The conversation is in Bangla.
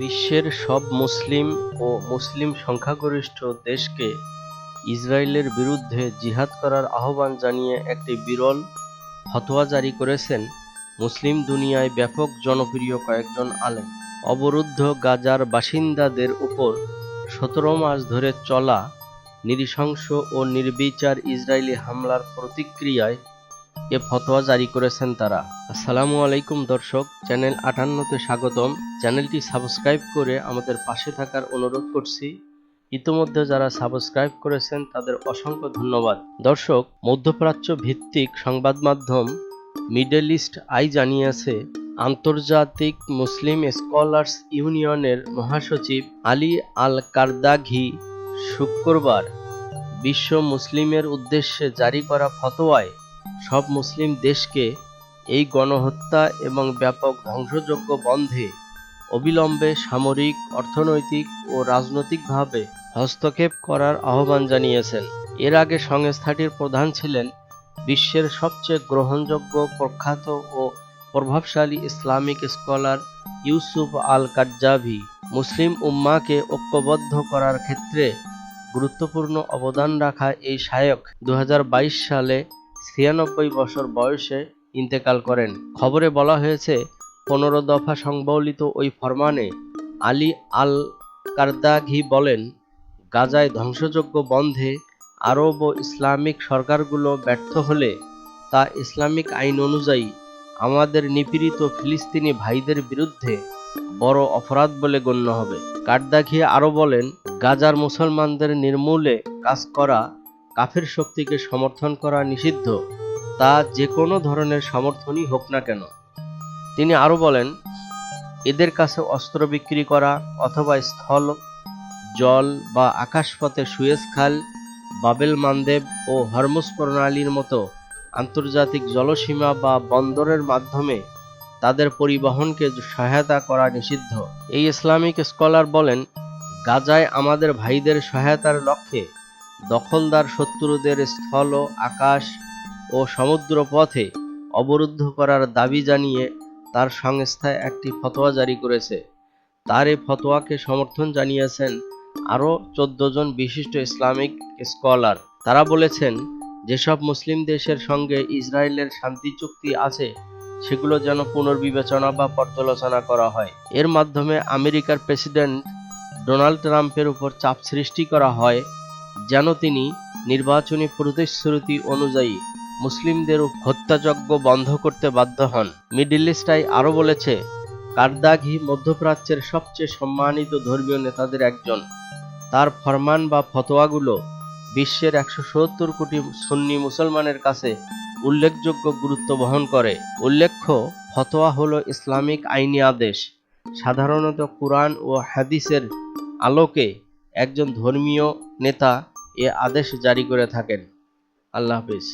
বিশ্বের সব মুসলিম ও মুসলিম সংখ্যাগরিষ্ঠ দেশকে ইসরায়েলের বিরুদ্ধে জিহাদ করার আহ্বান জানিয়ে একটি বিরল ফতোয়া জারি করেছেন মুসলিম দুনিয়ায় ব্যাপক জনপ্রিয় কয়েকজন আলেম। অবরুদ্ধ গাজার বাসিন্দাদের উপর ১৭ মাস ধরে চলা নৃশংস ও নির্বিচার ইসরায়েলি হামলার প্রতিক্রিয়ায় এ ফতোয়া জারি করেছেন তারা। আসসালামু আলাইকুম দর্শক, চ্যানেল ৫৮তে স্বাগতম। চ্যানেলটি সাবস্ক্রাইব করে আমাদের পাশে থাকার অনুরোধ করছি। ইতোমধ্যে যারা সাবস্ক্রাইব করেছেন তাদের অসংখ্য ধন্যবাদ। দর্শক, মধ্যপ্রাচ্য ভিত্তিক সংবাদ মাধ্যম মিডল ইস্ট আই জানিয়েছে, আন্তর্জাতিক মুসলিম স্কলার্স ইউনিয়নের মহাসচিব আলী আল কারদাঘি শুক্রবার বিশ্ব মুসলিমের উদ্দেশ্যে জারি করা ফতোয়ায় সব মুসলিম দেশকে এই গণহত্যা এবং ব্যাপক ধ্বংসযজ্ঞ বন্ধে অবিলম্বে সামরিক, অর্থনৈতিক ও রাজনৈতিকভাবে হস্তক্ষেপ করার আহ্বান জানিয়েছেন। এর আগে সংস্থাটির প্রধান ছিলেন বিশ্বের সবচেয়ে গ্রহণযোগ্য, প্রখ্যাত ও প্রভাবশালী ইসলামিক স্কলার ইউসুফ আল কারজাভি। মুসলিম উম্মাহকে ঐক্যবদ্ধ করার ক্ষেত্রে গুরুত্বপূর্ণ অবদান রাখা এই শায়খ ২০২২ সালে ৯৬ বছর বয়সে ইন্তেকাল করেন। খবরে বলা হয়েছে, ১৫ দফা সংবলিত ওই ফরমানে আলী আল কারদাঘি বলেন, গাজায় ধ্বংসযজ্ঞ বন্ধে আরব ও ইসলামিক সরকারগুলো ব্যর্থ হলে তা ইসলামিক আইন অনুযায়ী আমাদের নিপীড়িত ফিলিস্তিনি ভাইদের বিরুদ্ধে বড় অপরাধ বলে গণ্য হবে। কারদাঘি আরও বলেন, গাজার মুসলমানদের নির্মূলে কাজ করা কাফের শক্তিকে সমর্থন করা নিষিদ্ধ, তা যে কোনো ধরনের সমর্থনই হোক না কেন। তিনি আরও বলেন, এদের কাছে অস্ত্র বিক্রি করা অথবা স্থল, জল বা আকাশপথে সুয়েজ খাল, বাবেল মানদেব ও হরমুজ প্রণালীর মতো আন্তর্জাতিক জলসীমা বা বন্দরের মাধ্যমে তাদের পরিবহনকে সহায়তা করা নিষিদ্ধ। এই ইসলামিক স্কলার বলেন, গাজায় আমাদের ভাইদের সহায়তার লক্ষ্যে দখলদার শত্রুদের স্থল, আকাশ ও সমুদ্র পথে অবরুদ্ধ করার দাবি জানিয়ে তার সংস্থা একটি ফতোয়া জারি করেছে। তার এই ফতোয়াকে সমর্থন জানিয়েছেন আরও ১৪ জন বিশিষ্ট ইসলামিক স্কলার। তারা বলেছেন, যেসব মুসলিম দেশের সঙ্গে ইসরায়েলের শান্তি চুক্তি আছে সেগুলো যেন পুনর্বিবেচনা বা পর্যালোচনা করা হয়। এর মাধ্যমে আমেরিকার প্রেসিডেন্ট ডোনাল্ড ট্রাম্পের উপর চাপ সৃষ্টি করা হয় যেন তিনি নির্বাচনী প্রতিশ্রুতি অনুযায়ী মুসলিমদের হত্যাযজ্ঞ বন্ধ করতে বাধ্য হন। মিডল ইস্ট আই আরও বলেছে, কারদাঘি মধ্যপ্রাচ্যের সবচেয়ে সম্মানিত ধর্মীয় নেতাদের একজন। তার ফরমান বা ফতোয়াগুলো বিশ্বের ১৭০ কোটি সুন্নি মুসলমানের কাছে উল্লেখযোগ্য গুরুত্ব বহন করে। উল্লেখ্য, ফতোয়া হলো ইসলামিক আইনি আদেশ। সাধারণত কুরআন ও হাদিসের আলোকে একজন ধর্মীয় নেতা এ আদেশ জারি করে থাকেন। আল্লাহ হাফেজ।